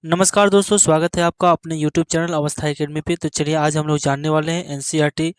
नमस्कार दोस्तों, स्वागत है आपका अपने YouTube चैनल अवस्था एकेडमी पे। तो चलिए आज हम लोग जानने वाले हैं एनसीईआरटी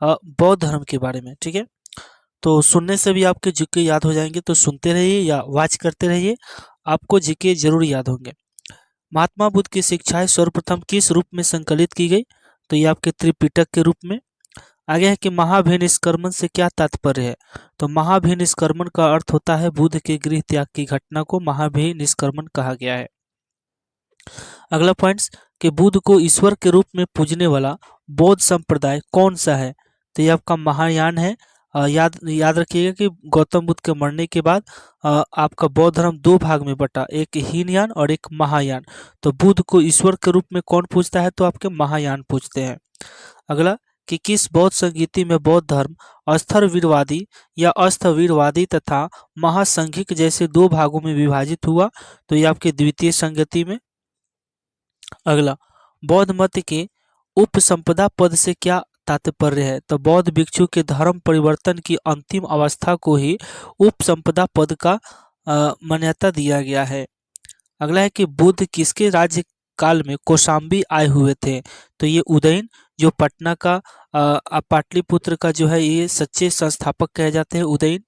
बौद्ध धर्म के बारे में। ठीक है, तो सुनने से भी आपके जीके याद हो जाएंगे, तो सुनते रहिए या वॉच करते रहिए, आपको जीके जरूर याद होंगे। महात्मा बुद्ध की शिक्षाएं सर्वप्रथम किस रूप में संकलित की गई? तो ये आपके त्रिपिटक के रूप में। आगे है कि महाभिनिष्क्रमण से क्या तात्पर्य है? तो महाभिनिष्क्रमण का अर्थ होता है बुद्ध के गृह त्याग की घटना को महाभिनिष्क्रमण कहा गया है। अगला पॉइंट्स कि बुद्ध को ईश्वर के रूप में पूजने वाला बौद्ध संप्रदाय कौन सा है? तो ये आपका महायान है। याद याद रखिएगा कि गौतम बुद्ध के मरने के बाद आपका बौद्ध धर्म दो भाग में बटा, एक हीनयान और एक महायान। तो बुद्ध को ईश्वर के रूप में कौन पूजता है? तो आपके महायान पूजते हैं। अगला कि किस बौद्ध संगीति में बौद्ध धर्म अस्थर्वीरवादी या अस्थवीरवादी तथा महासंघिक जैसे दो भागों में विभाजित हुआ? तो ये आपके द्वितीय संगति में। अगला, बौद्ध मत के उपसंपदा पद से क्या तात्पर्य है? तो बौद्ध भिक्षु के धर्म परिवर्तन की अंतिम अवस्था को ही उपसंपदा पद का मान्यता दिया गया है। अगला है कि बुद्ध किसके राज्य काल में कौशाम्बी आए हुए थे? तो ये उदयन, जो पटना का पाटलिपुत्र का जो है ये सच्चे संस्थापक कहे जाते हैं, उदयन।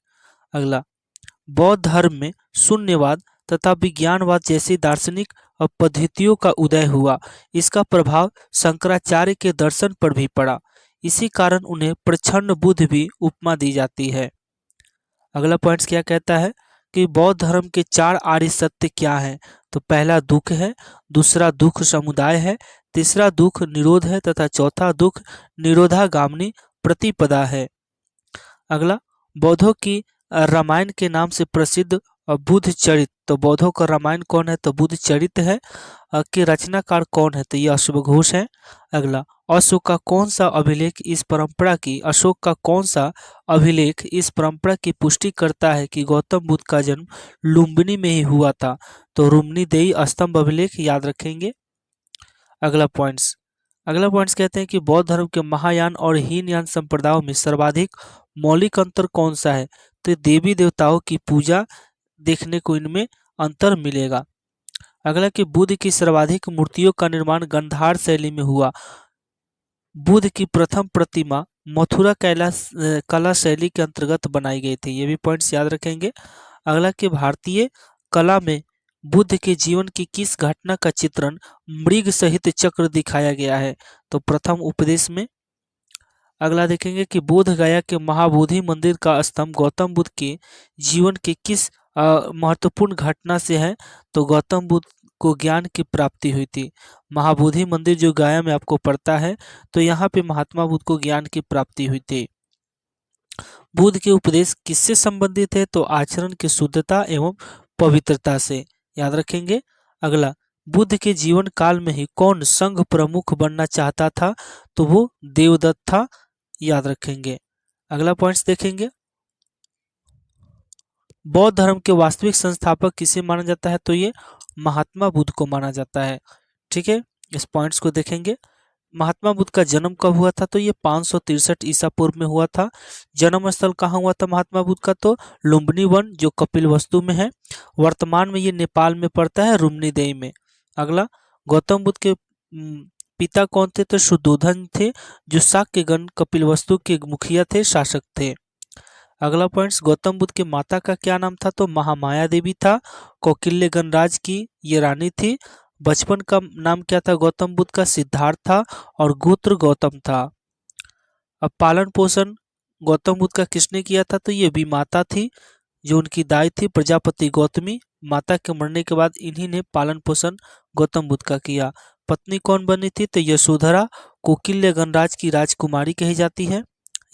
अगला, बौद्ध धर्म में शून्यवाद तथा विज्ञानवाद जैसी दार्शनिक पद्धतियों का उदय हुआ। इसका प्रभाव शंकराचार्य के दर्शन पर भी पड़ा। इसी कारण उन्हें प्रच्छन्न बुद्ध भी उपमा दी जाती है। अगला पॉइंट्स क्या कहता है कि बौद्ध धर्म के चार आर्य सत्य क्या हैं? तो पहला दुख है, दूसरा दुख समुदाय है, तीसरा दुख निरोध है तथा चौथा दुख निरोधागामिनी प्रतिपदा है। अगला, बौद्धों की रामायण के नाम से प्रसिद्ध बुद्ध चरित, तो बौद्धों का रामायण कौन है? तो बुद्ध चरित है। कि रचनाकार कौन है? तो ये अश्वघोष है। अगला, अशोक का कौन सा अभिलेख इस परंपरा की पुष्टि करता है कि गौतम बुद्ध का जन्म लुम्बिनी में ही हुआ था? तो रुम्नीदेई स्तंभ अभिलेख याद रखेंगे। अगला पॉइंट्स कहते हैं कि बौद्ध धर्म के महायान और हीनयान संप्रदायों में सर्वाधिक मौलिक अंतर कौन सा है? तो देवी देवताओं की पूजा देखने को इनमें अंतर मिलेगा। अगला कि बुद्ध की सर्वाधिक मूर्तियों का निर्माण गंधार शैली में हुआ। बुद्ध की प्रथम प्रतिमा मथुरा कला शैली के अंतर्गत बनाई गई थी। ये भी पॉइंट्स याद रखेंगे। अगला कि भारतीय कला में बुद्ध के जीवन की किस घटना का चित्रण मृग सहित चक्र दिखाया गया है? तो प्रथम उपदेश में। अगला देखेंगे कि बोध गया के महाबोधि मंदिर का स्तंभ गौतम बुद्ध के जीवन के किस महत्वपूर्ण घटना से है? तो गौतम बुद्ध को ज्ञान की प्राप्ति हुई थी। महाबोधि मंदिर जो गया में आपको पड़ता है, तो यहाँ पे महात्मा बुद्ध को ज्ञान की प्राप्ति हुई थी। बुद्ध के उपदेश किससे संबंधित है? तो आचरण की शुद्धता एवं पवित्रता से, याद रखेंगे। अगला, बुद्ध के जीवन काल में ही कौन संघ प्रमुख बनना चाहता था? तो वो देवदत्त था, याद रखेंगे। अगला पॉइंट्स देखेंगे, बौद्ध धर्म के वास्तविक संस्थापक किसे माना जाता है? तो ये महात्मा बुद्ध को माना जाता है। ठीक है, इस पॉइंट्स को देखेंगे। महात्मा बुद्ध का जन्म कब हुआ था? तो ये 563 ईसा पूर्व में हुआ था। जन्म स्थल कहाँ हुआ था महात्मा बुद्ध का? तो लुम्बिनी वन, जो कपिलवस्तु में है। वर्तमान में ये नेपाल में पड़ता है, रुम्नीदेई में। अगला, गौतम बुद्ध के पिता कौन थे? तो शुद्धोधन थे, जो शाक्यगण कपिलवस्तु के मुखिया थे, शासक थे। अगला पॉइंट्स, गौतम बुद्ध के माता का क्या नाम था? तो महामाया देवी था। कौटिल्य गणराज की ये रानी थी। बचपन का नाम क्या था गौतम बुद्ध का? सिद्धार्थ था और गोत्र गौतम था। अब पालन पोषण गौतम बुद्ध का किसने किया था? तो ये भी माता थी, जो उनकी दाई थी प्रजापति गौतमी। माता के मरने के बाद इन्हीं ने पालन पोषण गौतम बुद्ध का किया। पत्नी कौन बनी थी? तो यशोधरा कौटिल्य गणराज की राजकुमारी कही जाती है।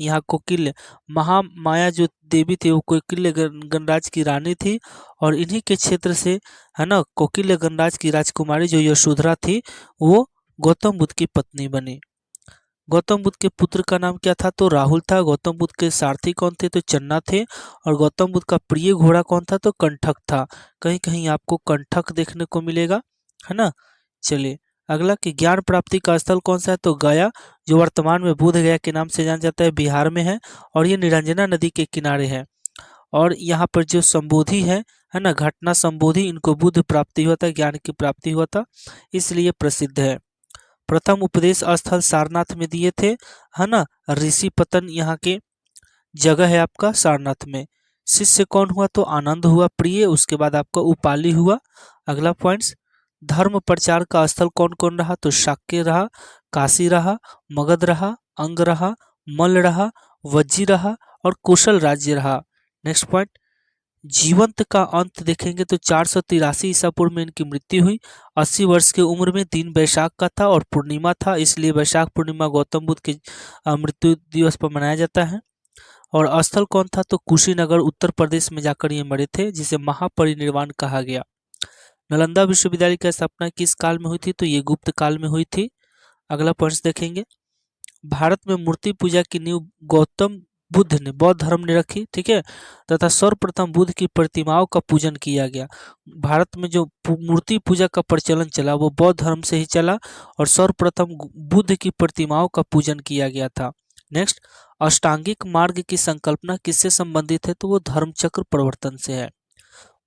यहाँ कौटिल्य महामाया जो देवी थी वो कौटिल्य गणराज की रानी थी, और इन्हीं के क्षेत्र से है ना कौटिल्य गणराज की राजकुमारी जो यशोधरा थी वो गौतम बुद्ध की पत्नी बनी। गौतम बुद्ध के पुत्र का नाम क्या था? तो राहुल था। गौतम बुद्ध के सारथी कौन थे? तो चन्ना थे। और गौतम बुद्ध का प्रिय घोड़ा कौन था? तो कंठक था। कहीं कहीं आपको कंठक देखने को मिलेगा, है ना। चलिए अगला कि ज्ञान प्राप्ति का स्थल कौन सा है? तो गया, जो वर्तमान में बोध गया के नाम से जाना जाता है, बिहार में है, और ये निरंजना नदी के किनारे है। और यहाँ पर जो संबोधि है ना, घटना संबोधि, इनको बुद्ध प्राप्ति हुआ था, ज्ञान की प्राप्ति हुआ था, इसलिए प्रसिद्ध है। प्रथम उपदेश स्थल सारनाथ में दिए थे, है ना। ऋषि पतन यहाँ के जगह है आपका सारनाथ में। शिष्य कौन हुआ? तो आनंद हुआ प्रिय, उसके बाद आपका उपाली हुआ। अगला पॉइंट्स, धर्म प्रचार का स्थल कौन कौन रहा? तो शाक्य रहा, काशी रहा, मगध रहा, अंग रहा, मल्ल रहा, वज्जी रहा और कुशल राज्य रहा। नेक्स्ट पॉइंट, जीवंत का अंत देखेंगे तो 483 ईसा पूर्व में इनकी मृत्यु हुई। 80 वर्ष की उम्र में, दिन वैशाख का था और पूर्णिमा था, इसलिए वैशाख पूर्णिमा गौतम बुद्ध के मृत्यु दिवस पर मनाया जाता है। और स्थल कौन था? तो कुशीनगर उत्तर प्रदेश में जाकर ये मरे थे, जिसे महापरिनिर्वाण कहा गया। नालंदा विश्वविद्यालय की स्थापना किस काल में हुई थी? तो ये गुप्त काल में हुई थी। अगला पॉइंट देखेंगे, भारत में मूर्ति पूजा की नींव गौतम बुद्ध ने, बौद्ध धर्म ने रखी, ठीक है, तथा सर्वप्रथम बुद्ध की प्रतिमाओं का पूजन किया गया। भारत में जो मूर्ति पूजा का प्रचलन चला वो बौद्ध धर्म से ही चला और सर्वप्रथम बुद्ध की प्रतिमाओं का पूजन किया गया था। नेक्स्ट, अष्टांगिक मार्ग की संकल्पना किससे संबंधित है? तो वो धर्मचक्र प्रवर्तन से है।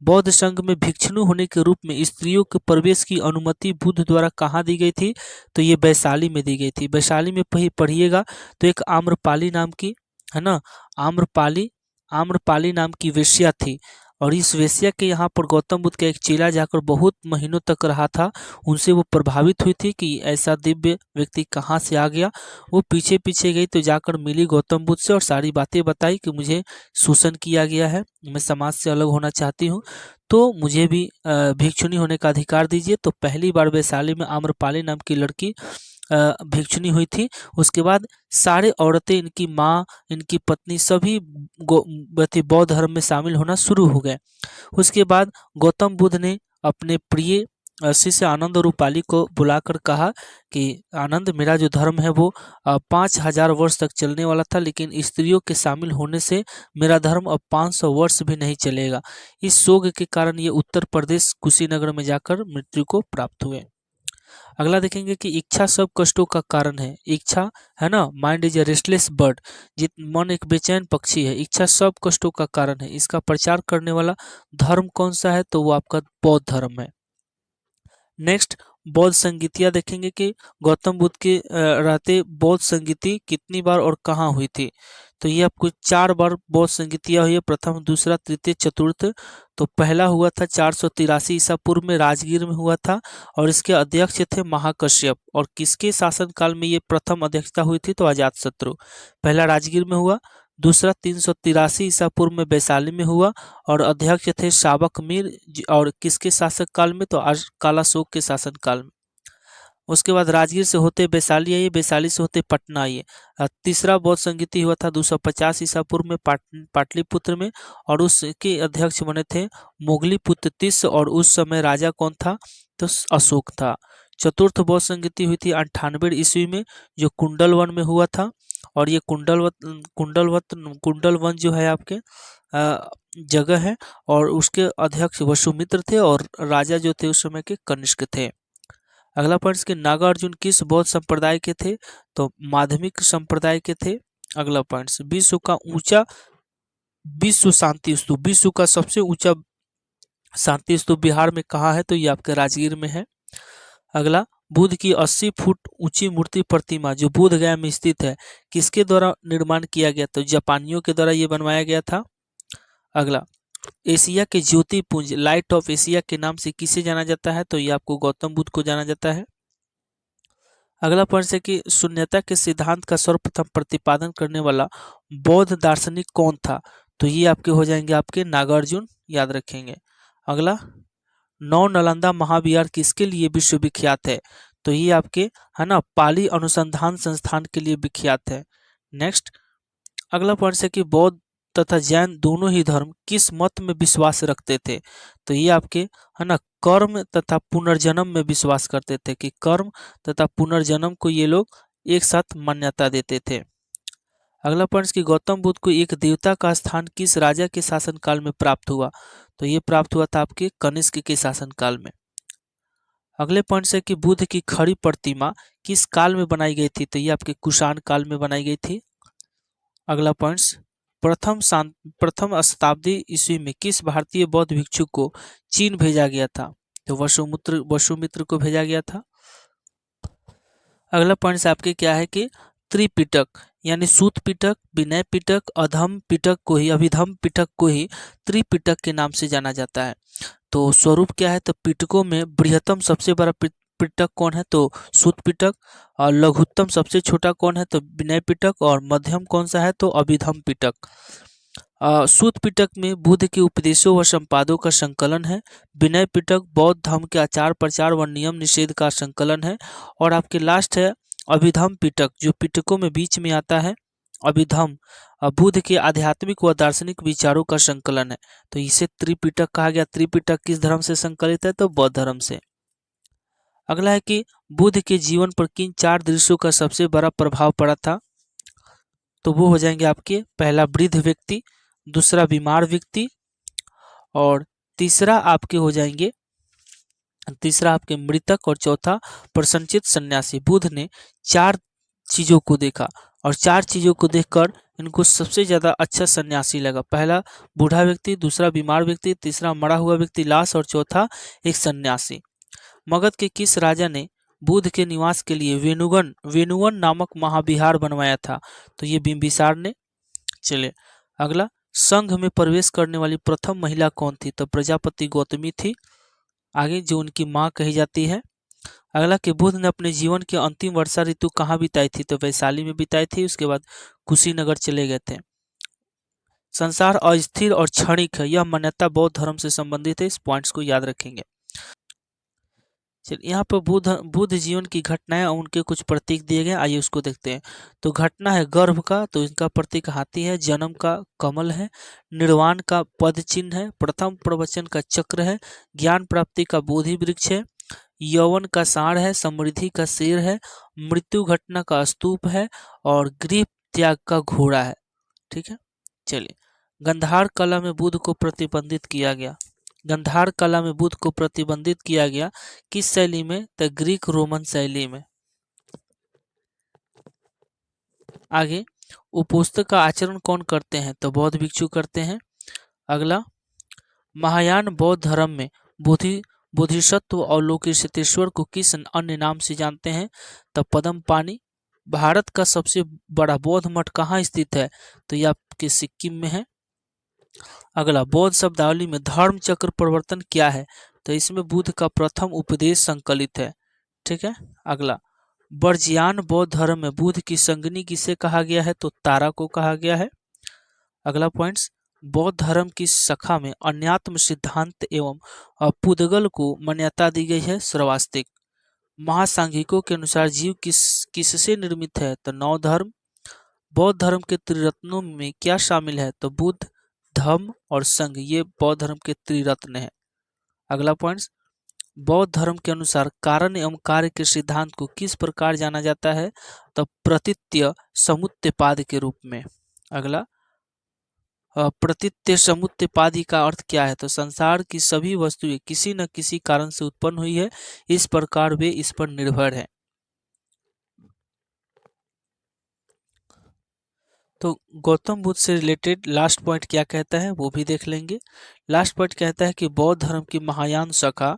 बौद्ध संघ में भिक्षुणी होने के रूप में स्त्रियों के प्रवेश की अनुमति बुद्ध द्वारा कहाँ दी गई थी? तो ये वैशाली में दी गई थी। वैशाली में पढ़िएगा तो एक आम्रपाली नाम की, है ना, आम्रपाली आम्रपाली नाम की वेश्या थी और इस वेश्या के यहाँ पर गौतम बुद्ध का एक चेला जाकर बहुत महीनों तक रहा था। उनसे वो प्रभावित हुई थी कि ऐसा दिव्य व्यक्ति कहाँ से आ गया। वो पीछे पीछे गई तो जाकर मिली गौतम बुद्ध से और सारी बातें बताई कि मुझे शोषण किया गया है, मैं समाज से अलग होना चाहती हूँ, तो मुझे भी भिक्षुणी होने का अधिकार दीजिए। तो पहली बार वैशाली में आम्रपाली नाम की लड़की भिक्षुणी हुई थी। उसके बाद सारे औरतें, इनकी माँ, इनकी पत्नी, सभी बौद्ध धर्म में शामिल होना शुरू हो गए। उसके बाद गौतम बुद्ध ने अपने प्रिय शिष्य आनंद और उपाली को बुलाकर कहा कि आनंद, मेरा जो धर्म है वो 5000 वर्ष तक चलने वाला था, लेकिन स्त्रियों के शामिल होने से मेरा धर्म अब 500 वर्ष भी नहीं चलेगा। इस शोक के कारण ये उत्तर प्रदेश कुशीनगर में जाकर मृत्यु को प्राप्त हुए। अगला देखेंगे कि इच्छा सब कष्टों का कारण है। इच्छा, है ना, mind is a restless bird, जित मन एक बेचैन पक्षी है। इच्छा सब कष्टों का कारण है। इसका प्रचार करने वाला धर्म कौन सा है? तो वो आपका बौद्ध धर्म है। नेक्स्ट, बौद्ध संगीतियाँ देखेंगे कि गौतम बुद्ध के रहते बौद्ध संगीति कितनी बार और कहाँ हुई थी? तो ये आपको 4 बार बौद्ध संगीतियाँ हुई है, प्रथम, दूसरा, तृतीय, चतुर्थ। तो पहला हुआ था 483 ईसा पूर्व में राजगीर में हुआ था और इसके अध्यक्ष थे महाकश्यप। और किसके शासनकाल में ये प्रथम अध्यक्षता हुई थी? तो अजातशत्रु। पहला राजगीर में हुआ, दूसरा 383 ईसा पूर्व में वैशाली में हुआ और अध्यक्ष थे शावक मीर, और किसके शासक काल में? तो कालाशोक के शासन काल में। उसके बाद राजगीर से होते वैशाली आइए, वैशाली से होते पटना आइए। तीसरा बौद्ध संगीति हुआ था 250 ईसा पूर्व में पाटलिपुत्र में और उसके अध्यक्ष बने थे मोगली पुत्र तिस्य और उस समय राजा कौन था? तो अशोक था। चतुर्थ बौद्ध संगीति हुई थी 98 ईस्वी में, जो कुंडलवन में हुआ था और ये कुंडलवन जो है आपके जगह है और उसके अध्यक्ष वसुमित्र थे और राजा जो थे उस समय के कनिष्क थे। अगला पॉइंट के, नागार्जुन किस बौद्ध संप्रदाय के थे? तो माध्यमिक संप्रदाय के थे। अगला पॉइंट, विश्व का ऊंचा विश्व शांति स्तूप, विश्व का सबसे ऊंचा शांति स्तूप बिहार में कहाँ है? तो ये आपके राजगीर में है। अगला, बुद्ध की 80 फुट ऊंची मूर्ति प्रतिमा जो बोध गया में स्थित है, किसके द्वारा निर्माण किया गया? तो जापानियों के द्वारा ये बनवाया गया था। अगला, एशिया के ज्योतिपुंज, लाइट ऑफ एशिया के नाम से किसे जाना जाता है? तो ये आपको गौतम बुद्ध को जाना जाता है। अगला पॉइंट है कि शून्यता के सिद्धांत का सर्वप्रथम प्रतिपादन करने वाला बौद्ध दार्शनिक कौन था? तो ये आपके हो जाएंगे आपके नागार्जुन, याद रखेंगे। अगला, नौ नालंदा महाविहार किसके लिए विश्वविख्यात है? तो ये आपके, है ना, पाली अनुसंधान संस्थान के लिए विख्यात है। नेक्स्ट, अगला पॉइंट है कि बौद्ध तथा जैन दोनों ही धर्म किस मत में विश्वास रखते थे? तो ये आपके, है ना, कर्म तथा पुनर्जन्म में विश्वास करते थे कि कर्म तथा पुनर्जन्म को ये लोग एक साथ मान्यता देते थे। अगला पॉइंट कि गौतम बुद्ध को एक देवता का स्थान किस राजा के शासनकाल में प्राप्त हुआ? तो ये प्राप्त हुआ था आपके कनिष्क के शासनकाल में। अगले पॉइंट है कि बुद्ध की खड़ी प्रतिमा किस काल में बनाई गई थी? तो ये आपके कुषाण काल में बनाई गई थी। अगला पॉइंट्स, प्रथम शताब्दी ईस्वी में किस भारतीय बौद्ध भिक्षु को चीन भेजा गया था? तो वसुमित्र को भेजा गया था। अगला पॉइंट आपके क्या है कि त्रिपिटक यानी सूत पिटक, विनय पिटक, अभिधम पिटक को ही त्रिपिटक के नाम से जाना जाता है। तो स्वरूप क्या है? तो पिटकों में बृहत्तम सबसे बड़ा पिटक कौन है? तो सूत पिटक। और लघुत्तम सबसे छोटा कौन है? तो विनय पिटक। और मध्यम कौन सा है? तो अभिधम पिटक। सूत पिटक में बुद्ध के उपदेशों व संपादों का संकलन है। विनय पिटक बौद्ध धर्म के आचार प्रचार व नियम निषेध का संकलन है। और आपके लास्ट है अभिधम पिटक, जो पिटकों में बीच में आता है। अभिधम बुद्ध के आध्यात्मिक व दार्शनिक विचारों का संकलन है। तो इसे त्रिपिटक कहा गया। त्रिपिटक किस धर्म से संकलित है? तो बौद्ध धर्म से। अगला है कि बुद्ध के जीवन पर किन 4 दृश्यों का सबसे बड़ा प्रभाव पड़ा था? तो वो हो जाएंगे आपके, पहला वृद्ध व्यक्ति, दूसरा बीमार व्यक्ति, और तीसरा आपके मृतक, और चौथा प्रसन्नचित सन्यासी। बुद्ध ने 4 चीजों को देखा और 4 चीजों को देखकर इनको सबसे ज्यादा अच्छा सन्यासी लगा। पहला बूढ़ा व्यक्ति, दूसरा बीमार व्यक्ति, तीसरा मरा हुआ व्यक्ति लाश, और चौथा एक सन्यासी। मगध के किस राजा ने बुद्ध के निवास के लिए वेनुवन नामक महाविहार बनवाया था? तो ये बिंबिसार ने। चलिए अगला, संघ में प्रवेश करने वाली प्रथम महिला कौन थी? तो प्रजापति गौतमी थी, आगे जो उनकी माँ कही जाती है। अगला कि बुद्ध ने अपने जीवन की अंतिम वर्षा ऋतु कहाँ बिताई थी? तो वैशाली में बिताई थी, उसके बाद कुशीनगर चले गए थे। संसार अस्थिर और क्षणिक है, यह मान्यता बौद्ध धर्म से संबंधित है। इस पॉइंट्स को याद रखेंगे। चलिए यहाँ पर बुद्ध जीवन की घटनाएं और उनके कुछ प्रतीक दिए गए, आइए उसको देखते हैं। तो घटना है गर्भ का, तो इनका प्रतीक हाथी है। जन्म का कमल है। निर्वाण का पद चिन्ह है। प्रथम प्रवचन का चक्र है। ज्ञान प्राप्ति का बोधि वृक्ष है। यौवन का साढ़ है। समृद्धि का शेर है। मृत्यु घटना का स्तूप है। और गृह त्याग का घोड़ा है। ठीक है। चलिए, गंधार कला में बुद्ध को प्रतिबंधित किया गया। गंधार कला में बुद्ध को प्रतिबंधित किया गया किस शैली में? तो ग्रीक रोमन शैली में। आगे, उपोष्ट का आचरण कौन करते हैं? तो बौद्ध भिक्षु करते हैं। अगला, महायान बौद्ध धर्म में बोधिसत्व और लोकेशतेश्वर को किस अन्य नाम से जानते हैं? तो पद्मपाणि। भारत का सबसे बड़ा बौद्ध मठ कहाँ स्थित है? तो यह आपके सिक्किम में है। अगला, बौद्ध शब्दावली में धर्म चक्र प्रवर्तन क्या है? तो इसमें बुद्ध का प्रथम उपदेश संकलित है। ठीक है। अगला, वर्ज्यान बौद्ध धर्म में बुद्ध की संगनी किसे कहा गया है? तो तारा को कहा गया है। अगला पॉइंट्स, बौद्ध धर्म की शाखा में अन्यात्म सिद्धांत एवं पुद्गल को मान्यता दी गई है। श्रवास्तिक। महासांघिकों के अनुसार जीव किससे निर्मित है? तो 9 धर्म। बौद्ध धर्म के त्रिरत्नों में क्या शामिल है? तो बुद्ध, धम्म और संघ, ये बौद्ध धर्म के त्रिरत्न है। अगला पॉइंट्स, बौद्ध धर्म के अनुसार कारण एवं कार्य के सिद्धांत को किस प्रकार जाना जाता है? तो प्रतीत्य समुत्त्यपाद के रूप में। अगला, प्रतीत्य समुत्त्यपादी का अर्थ क्या है? तो संसार की सभी वस्तुएं किसी न किसी कारण से उत्पन्न हुई है, इस प्रकार वे इस पर निर्भर है। तो गौतम बुद्ध से रिलेटेड लास्ट पॉइंट क्या कहता है वो भी देख लेंगे। लास्ट पॉइंट कहता है कि बौद्ध धर्म की महायान शाखा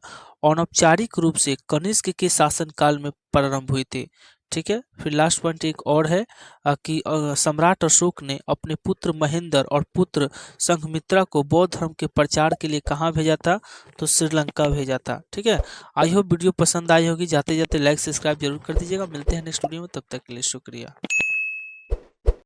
अनौपचारिक रूप से कनिष्क के शासनकाल में प्रारंभ हुई थी। ठीक है। फिर लास्ट पॉइंट एक और है कि सम्राट अशोक ने अपने पुत्र महेंद्र और पुत्र संघमित्रा को बौद्ध धर्म के प्रचार के लिए कहाँ भेजा था? तो श्रीलंका भेजा था। ठीक है। आई होप वीडियो पसंद आई होगी। जाते जाते लाइक सब्सक्राइब जरूर कर दीजिएगा। मिलते हैं नेक्स्ट वीडियो में, तब तक के लिए शुक्रिया।